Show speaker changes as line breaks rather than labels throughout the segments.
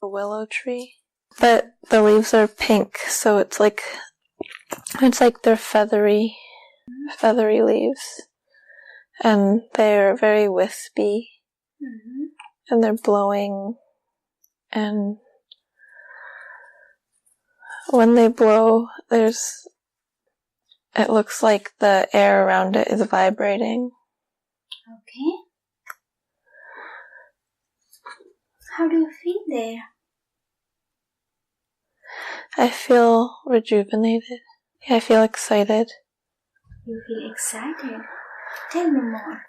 a willow tree, but the leaves are pink, so it's like they're feathery leaves, and they're very wispy, and they're blowing, and when they blow, it looks like the air around it is vibrating.
Okay. How do you feel there?
I feel rejuvenated. I feel excited.
You feel excited? Tell me more.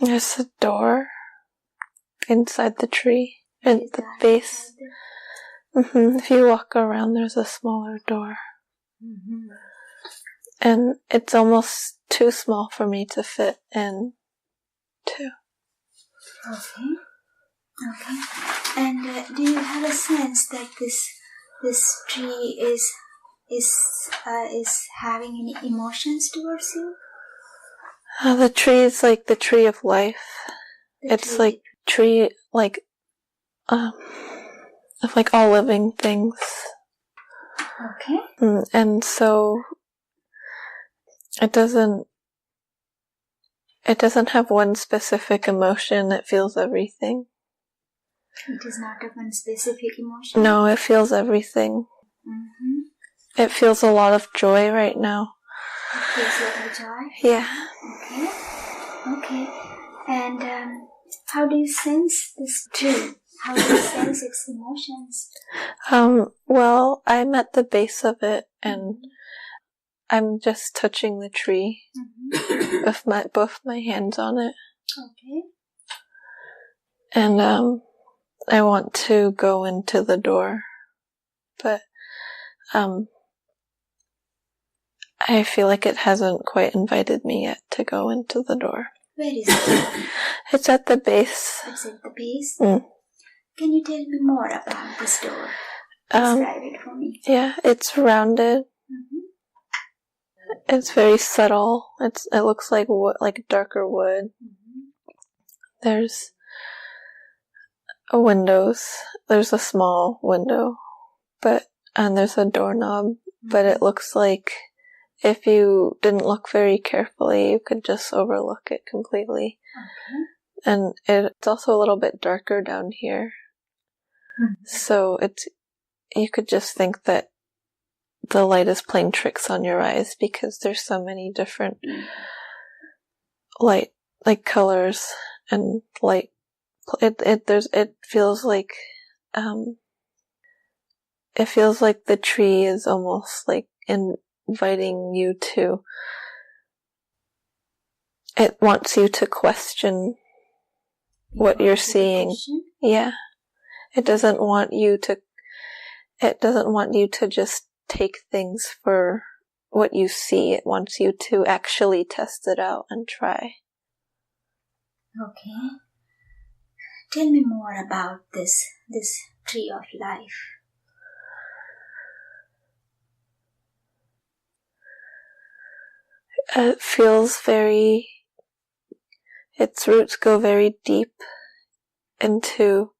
There's a door inside the tree at the base. If you walk around, there's a smaller door. And it's almost too small for me to fit in too.
Okay. And do you have a sense that this tree is having any emotions towards you?
The tree is like the tree of life. It's like tree of like all living things.
Okay.
And so it doesn't have one specific emotion. It feels everything.
It is not of one specific emotion?
No, it feels everything. It feels a lot of joy right now.
It feels a lot of joy?
Yeah.
Okay. And how do you sense this tree? How do you sense its emotions?
Well, I'm at the base of it, and I'm just touching the tree with both my hands on it.
Okay.
And I want to go into the door, but I feel like it hasn't quite invited me yet to go into the door.
Where is it?
It's at the base.
It's at the base? Can you tell me more about this door? Describe it for me.
Yeah, it's rounded. It's very subtle. It looks like wood, like darker wood. There's windows. There's a small window, and there's a doorknob. But it looks like if you didn't look very carefully, you could just overlook it completely. And it's also a little bit darker down here. So you could just think that the light is playing tricks on your eyes because there's so many different light, like colors and light. It feels like the tree is almost like inviting you to. It wants you to question what you're seeing. Yeah. It doesn't want you to just take things for what you see. It wants you to actually test it out and try.
Okay. Tell me more about this tree of life.
It feels its roots go very deep into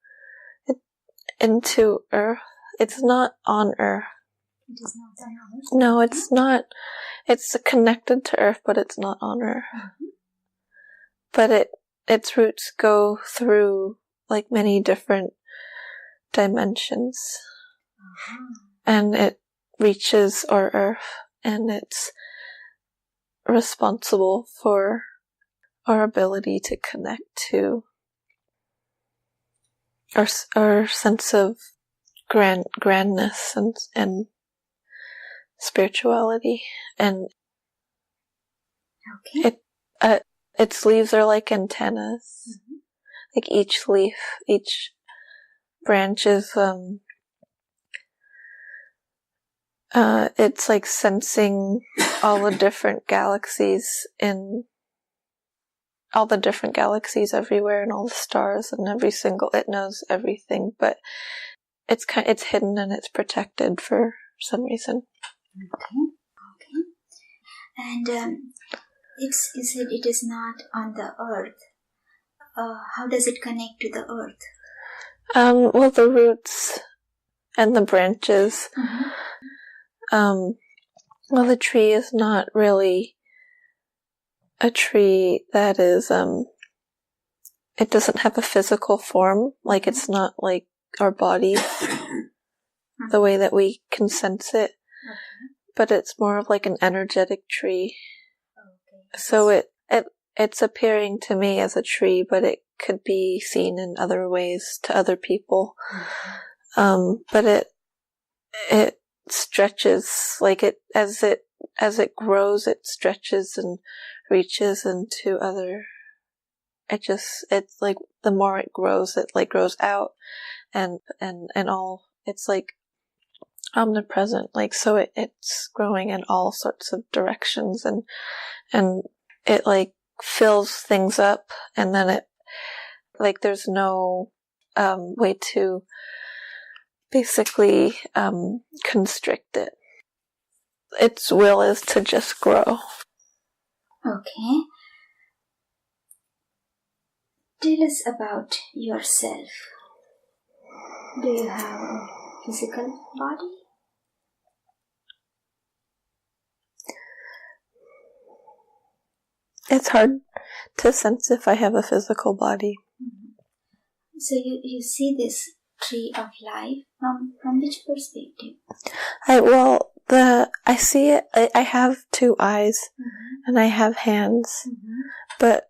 earth. It's not on earth.
It is not on earth?
No, it's not. It's connected to earth, but it's not on earth. But its roots go through like many different dimensions. And it reaches our earth, and it's responsible for our ability to connect to our sense of grandness and spirituality. And its leaves are like antennas. Like each branch is it's like sensing all the different galaxies everywhere, and all the stars, and it knows everything, but it's hidden and it's protected for some reason.
Okay. And it is not on the earth. how does it connect to the earth?
Well, the roots and the branches. Well, the tree is not really a tree that is, it doesn't have a physical form. Like, it's not like our bodies, the way that we can sense it. But it's more of like an energetic tree. So it's appearing to me as a tree, but it could be seen in other ways to other people. But it stretches, like as it grows, it stretches and reaches into other. It's like the more it grows, it like grows out and all. It's like omnipresent, like, so it's growing in all sorts of directions, and it like fills things up, and then it, like, there's no way to basically constrict it. Its will is to just grow.
Okay. Tell us about yourself. Do you have a physical body?
It's hard to sense if I have a physical body.
So you see this tree of life from which perspective?
I see it. I have two eyes, and I have hands, but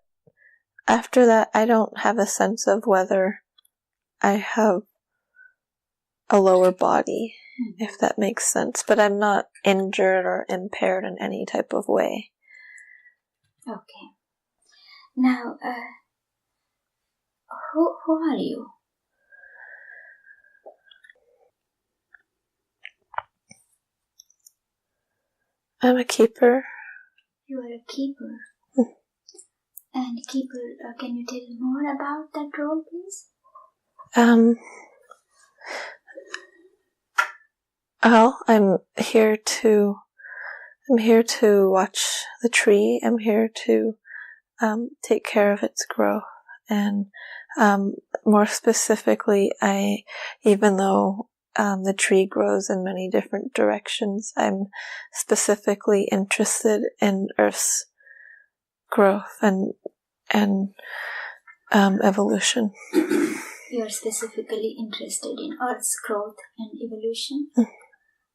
after that, I don't have a sense of whether I have a lower body, if that makes sense. But I'm not injured or impaired in any type of way.
Okay. Now, who are you?
I'm a keeper.
You are a keeper. And keeper, can you tell more about that role, please?
Well, I'm here to watch the tree. I'm here to take care of its growth, and more specifically, even though the tree grows in many different directions, I'm specifically interested in Earth's growth and evolution.
You're specifically interested in Earth's growth and evolution?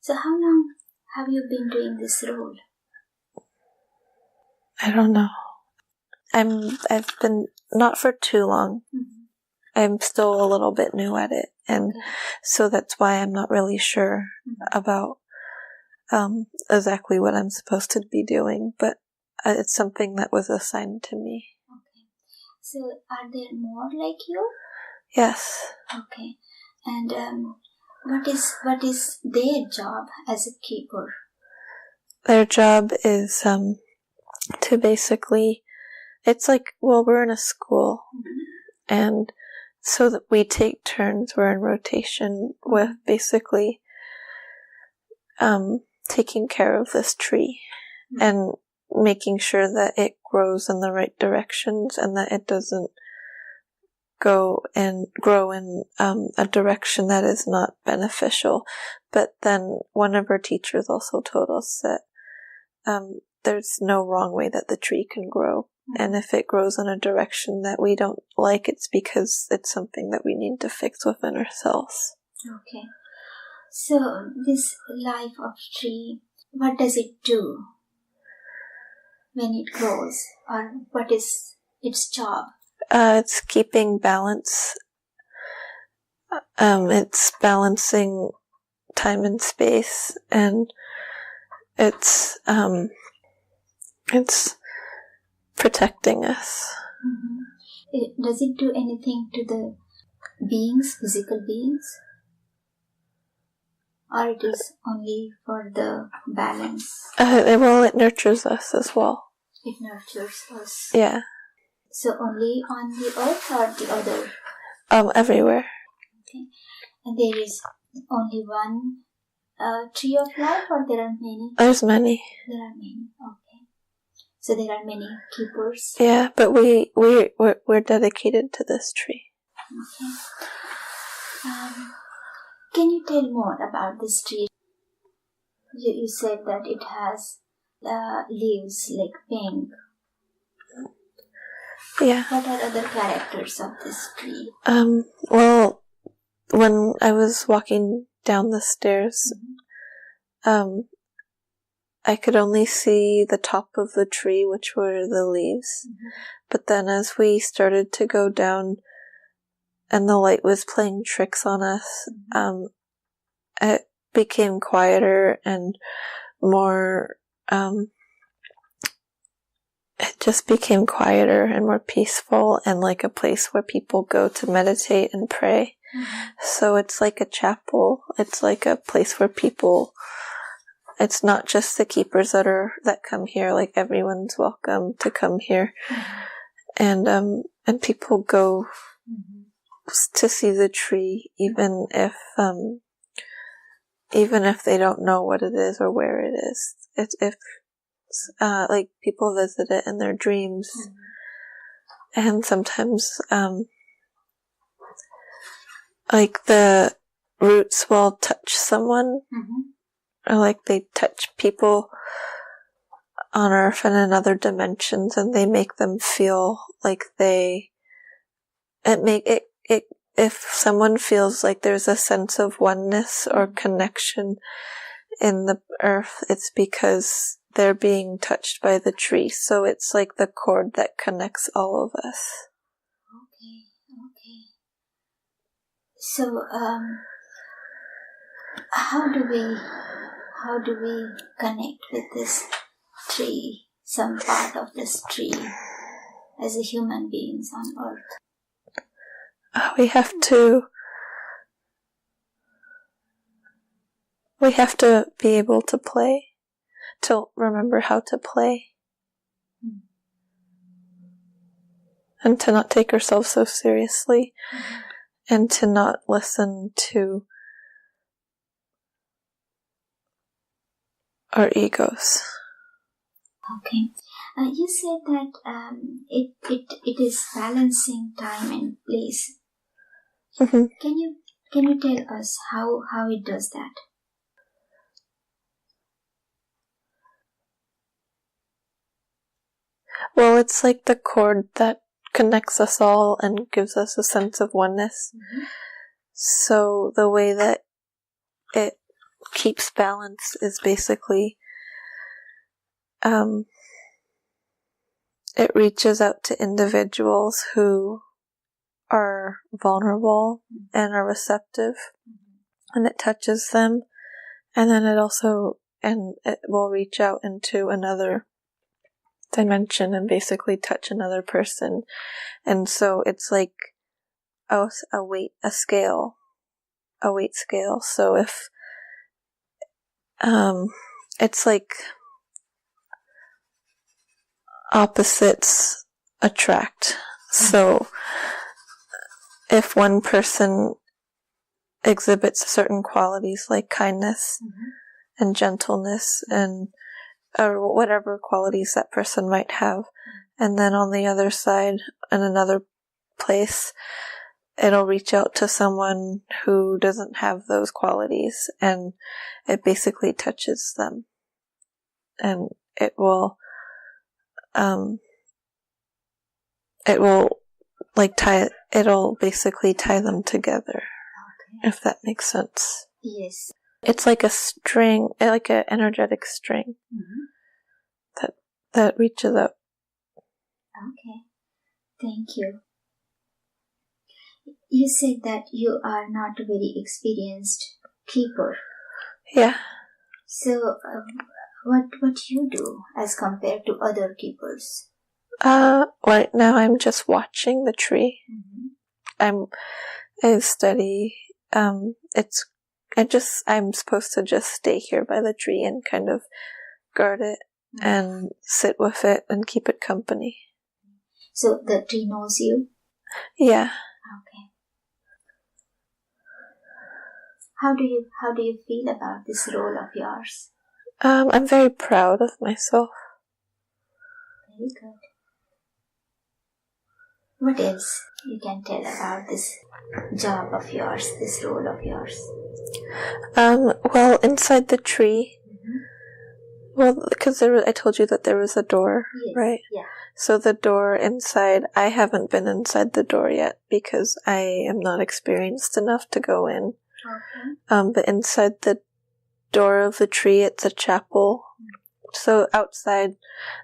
So how long have you been doing this role?
I don't know. I've been not for too long. I'm still a little bit new at it, and so that's why I'm not really sure about exactly what I'm supposed to be doing, but it's something that was assigned to me.
Okay. So are there more like you?
Yes.
Okay. And what is their job as a keeper?
Their job is to basically, it's like, well, we're in a school, and so that we take turns, we're in rotation with basically taking care of this tree and making sure that it grows in the right directions, and that it doesn't grow in a direction that is not beneficial. But then one of our teachers also told us that there's no wrong way that the tree can grow. And if it grows in a direction that we don't like, it's because it's something that we need to fix within ourselves.
Okay. So this life of tree, what does it do when it grows? Or what is its job?
It's keeping balance. It's balancing time and space, and it's protecting us.
Does it do anything to the beings, physical beings? Or it is only for the balance?
It nurtures us as well.
It nurtures us.
Yeah.
So only on the earth or the other?
Everywhere.
Okay. And there is only one tree of life, or there are many?
There's many.
There are many. Okay. So there are many keepers.
Yeah, but we're dedicated to this tree.
Okay. Can you tell more about this tree? You said that it has leaves like pink.
Yeah.
What are other characters of this tree?
Well, when I was walking down the stairs, I could only see the top of the tree, which were the leaves. But then as we started to go down and the light was playing tricks on us, it became quieter and more, it just became quieter and more peaceful and like a place where people go to meditate and pray. So it's like a chapel. It's like a place where people, it's not just the keepers that come here, like everyone's welcome to come here. And people go to see the tree, even if they don't know what it is or where it is. If like people visit it in their dreams, and sometimes like the roots will touch someone, or like they touch people on Earth and in other dimensions, and they make them feel like if someone feels like there's a sense of oneness or connection in the earth, it's because they're being touched by the tree. So it's like the cord that connects all of us.
Okay. So, how do we connect with this tree, some part of this tree, as a human beings on earth?
We have to be able to play, to remember how to play, and to not take ourselves so seriously, and to not listen to our egos.
Okay. You said that it is balancing time and place. Can you tell us how it does that?
Well, it's like the cord that connects us all and gives us a sense of oneness. So the way that it keeps balance is basically it reaches out to individuals who are vulnerable and are receptive, and it touches them, and then it will reach out into another dimension and basically touch another person. And so it's like a weight scale. So if it's like opposites attract. So if one person exhibits certain qualities like kindness and gentleness and or whatever qualities that person might have, and then on the other side, in another place, it'll reach out to someone who doesn't have those qualities, and it basically touches them, and it'll basically tie them together. If that makes sense.
Yes.
It's like a string, like an energetic string that reaches out.
Okay. Thank you. You said that you are not a very experienced keeper.
Yeah.
So, what you do as compared to other keepers?
Right now I'm just watching the tree. I study. I'm supposed to just stay here by the tree and kind of guard it and sit with it and keep it company.
So the tree knows you?
Yeah.
Okay. How do you feel about this role of yours?
I'm very proud of myself.
Very good. What else you can tell about this job of yours, this role of yours?
Well, inside the tree, well, because I told you that there was a door,
Yes.
right?
Yeah.
So the door inside, I haven't been inside the door yet because I am not experienced enough to go in.
Okay.
But inside the door of the tree, it's a chapel. So outside,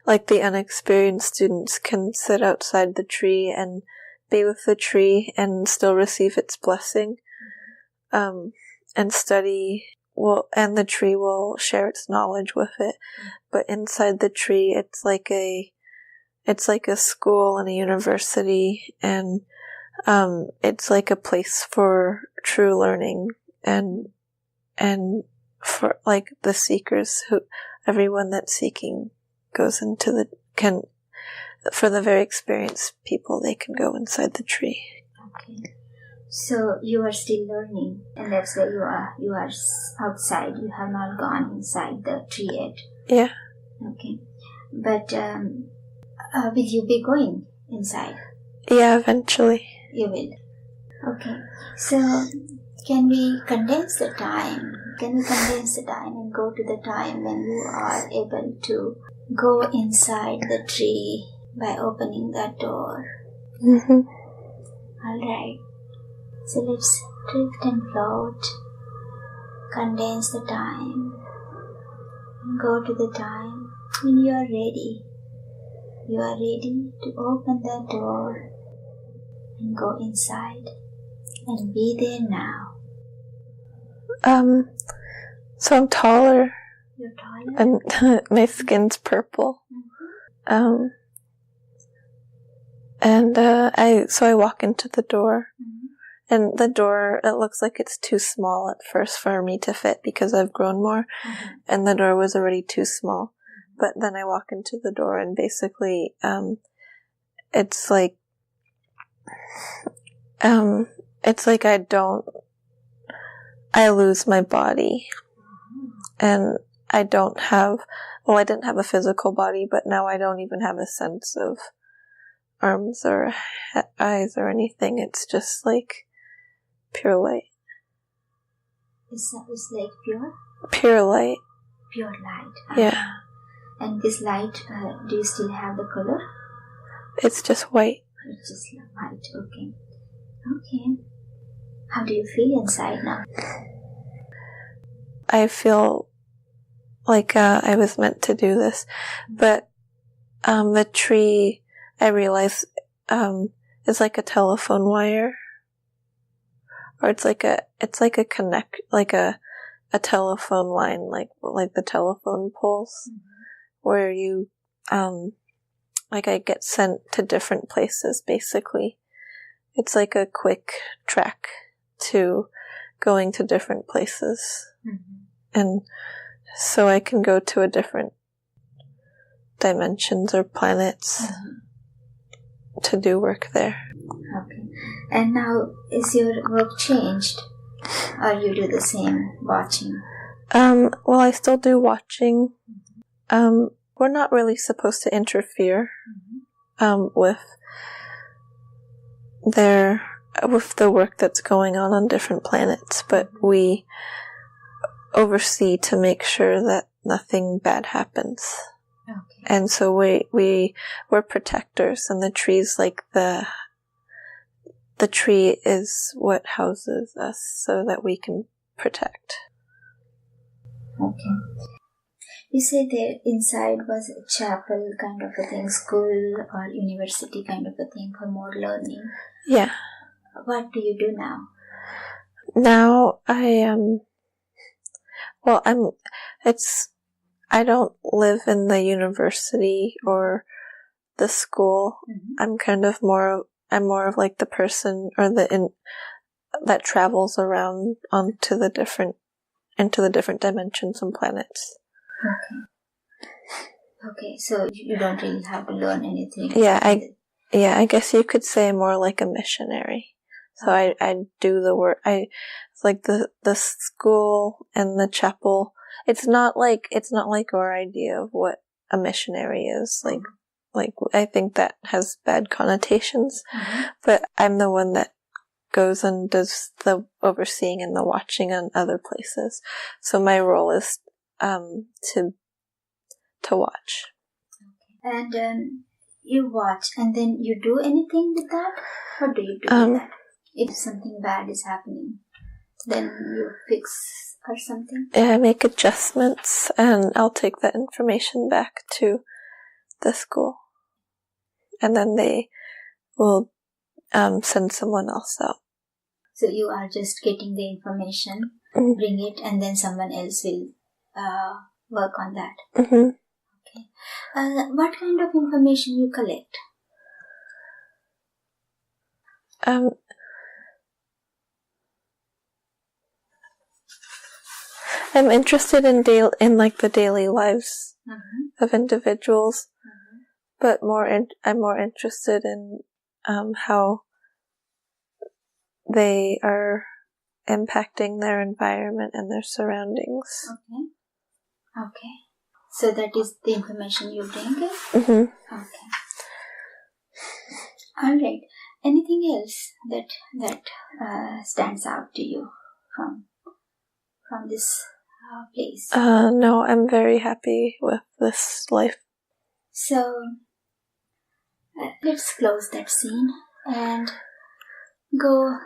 like the unexperienced students can sit outside the tree and be with the tree and still receive its blessing, and study. Well, and the tree will share its knowledge with it. But inside the tree, it's like a school and a university, and it's like a place for true learning and for like the seekers who. Everyone that's seeking goes into for the very experienced people, they can go inside the tree.
Okay. So you are still learning, and that's where you are. You are outside. You have not gone inside the tree yet.
Yeah.
Okay. But will you be going inside?
Yeah, eventually.
You will. Okay. So can we condense the time? Can we condense the time and go to the time when you are able to go inside the tree by opening that door? Alright. So let's drift and float. Condense the time. Go to the time when you are ready. You are ready to open that door and go inside and be there now.
So I'm taller.
You're taller?
And my skin's purple. And I walk into the door. And the door, it looks like it's too small at first for me to fit because I've grown more. And the door was already too small. But then I walk into the door and basically, it's like I lose my body. And I didn't have a physical body, but now I don't even have a sense of arms or eyes or anything. It's just like pure light.
It's like pure?
Pure light.
Pure light.
Yeah.
And this light, do you still have the color?
It's just white.
It's just white, okay. Okay. How do you feel inside now?
I feel like I was meant to do this, but the tree, I realize, is like a telephone wire, or it's like a telephone line, like the telephone poles, where you I get sent to different places. Basically, it's like a quick track to going to different places. And so I can go to a different dimensions or planets to do work there.
Okay. And now, is your work changed? Or you do the same watching?
Well, I still do watching. We're not really supposed to interfere with the work that's going on different planets, but we oversee to make sure that nothing bad happens.
Okay.
And so we're protectors, and the tree's like the tree is what houses us so that we can protect.
Okay. You said that inside was a chapel kind of a thing, school or university kind of a thing for more learning.
Yeah.
What do you do now?
Now I don't live in the university or the school. I'm more of like the person or that travels around into the different dimensions and planets. Okay, so you don't really have to learn anything. Yeah, I guess you could say more like a missionary. So I do the work. It's like the school and the chapel. It's not like our idea of what a missionary is. like, I think that has bad connotations,
Mm-hmm.
but I'm the one that goes and does the overseeing and the watching on other places. So my role is to watch.
And you watch, and then you do anything with that? What do you do with that? If something bad is happening, then you fix or something?
Yeah, I make adjustments, and I'll take that information back to the school. And then they will send someone else out.
So you are just getting the information,
Mm-hmm.
bring it, and then someone else will work on that.
Mm-hmm.
Okay. What kind of information you collect?
I'm interested in like the daily lives
Mm-hmm.
of individuals,
Mm-hmm.
but I'm more interested in how they are impacting their environment and their surroundings.
Okay. So that is the information you bring?
Mm-hmm.
Okay. All right. Anything else that stands out to you from this place?
No, I'm very happy with this life.
So let's close that scene and go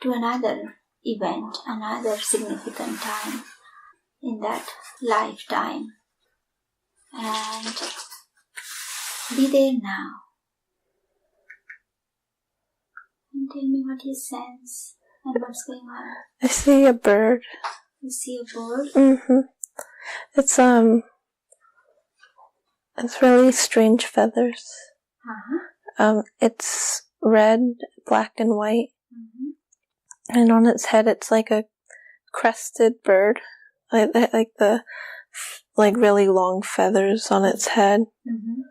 to another event, another significant time in that lifetime, and be there now. And tell me what you sense and what's going on.
I see a bird.
You see a bird?
Mm-hmm. It's really strange feathers.
Uh-huh.
It's red, black, and white.
Mm-hmm.
And on its head, it's like a crested bird, like the really long feathers on its head.
Mm-hmm.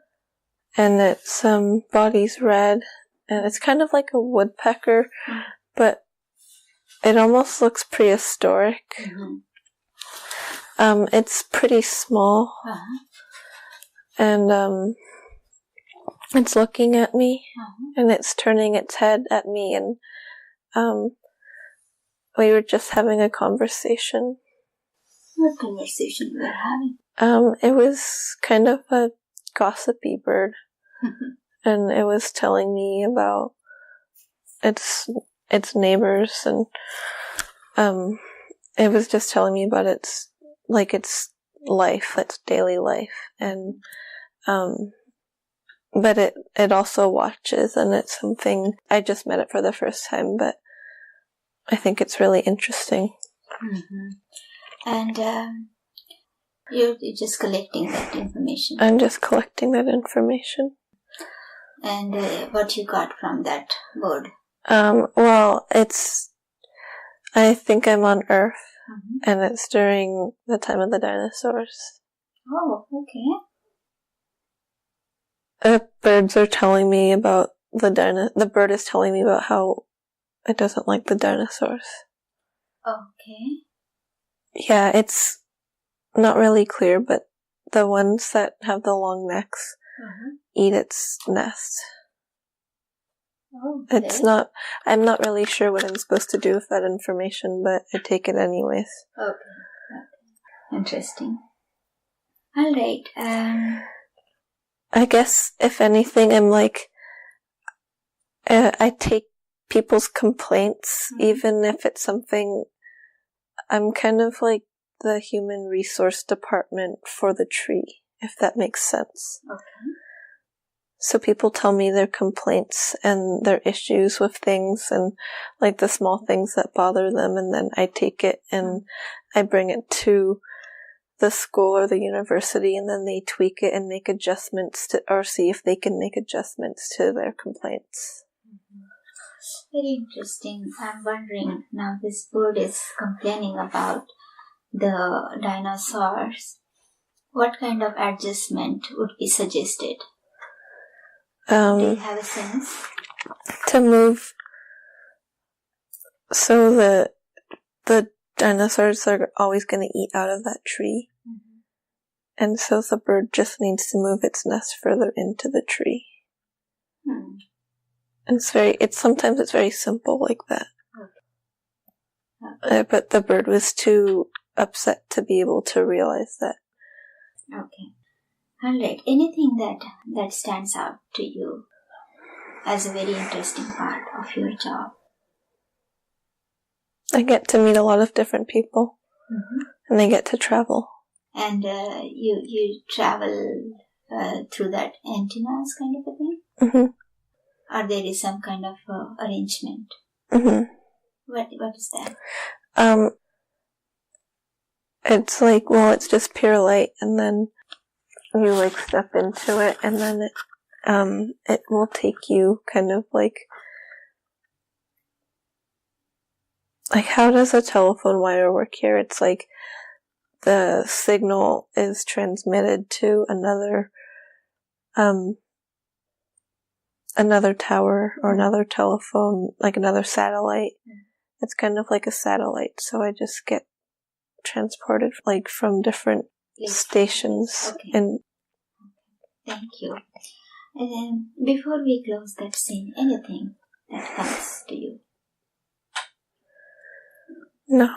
And its body's red, and it's kind of like a woodpecker, but it almost looks prehistoric.
Mm-hmm.
It's pretty small, and it's looking at me, and it's turning its head at me, and we were just having a conversation.
What conversation you were having?
It was kind of a gossipy bird, and it was telling me about its neighbors, and it was just telling me about its life, its daily life, and but it also watches, and it's something, I just met it for the first time, but I think it's really interesting.
Mm-hmm. And you're just collecting that information.
I'm just collecting that information.
And what you got from that bird?
Well, I think I'm on Earth,
and
it's during the time of the dinosaurs.
Oh, okay.
The birds are telling me about the bird is telling me about how it doesn't like the dinosaurs.
Okay.
Yeah, it's not really clear, but the ones that have the long necks eat its nest.
Okay.
I'm not really sure what I'm supposed to do with that information, but I take it anyways.
Okay. Interesting. All right.
I guess, if anything, I'm like, I take people's complaints, even if it's something, I'm kind of like the human resource department for the tree, if that makes sense.
Okay.
So people tell me their complaints and their issues with things, and like the small things that bother them, and then I take it and I bring it to the school or the university, and then they tweak it and make adjustments or see if they can make adjustments to their complaints.
Very interesting. I'm wondering, now this bird is complaining about the dinosaurs. What kind of adjustment would be suggested? Do you have a sense?
To move, so the dinosaurs are always going to eat out of that tree. and so the bird just needs to move its nest further into the tree. And sometimes it's very simple like that.
Okay.
But the bird was too upset to be able to realize that.
Okay. All right. Anything that stands out to you as a very interesting part of your job?
I get to meet a lot of different people, and I get to travel.
And you travel through that antennas kind of a thing? Or there is some kind of arrangement? What is that?
It's like, well, it's just pure light, and then you like step into it, and then it will take you kind of like how does a telephone wire work here? It's like the signal is transmitted to another tower or another telephone, like another satellite. It's kind of like a satellite, so I just get transported like from different stations.
Okay. Thank you. And then before we close that scene, anything that comes to you?
No.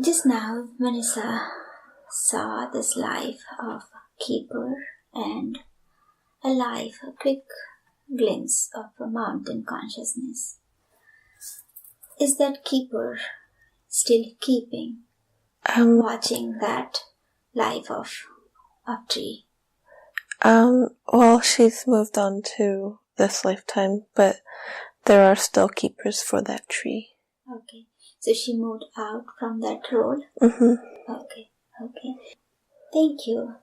Just now, Vanessa saw this life of keeper and a quick glimpse of a mountain consciousness. Is that keeper still keeping, watching that life of tree?
Well, she's moved on to this lifetime, but there are still keepers for that tree.
Okay. So she moved out from that role?
Okay.
Thank you.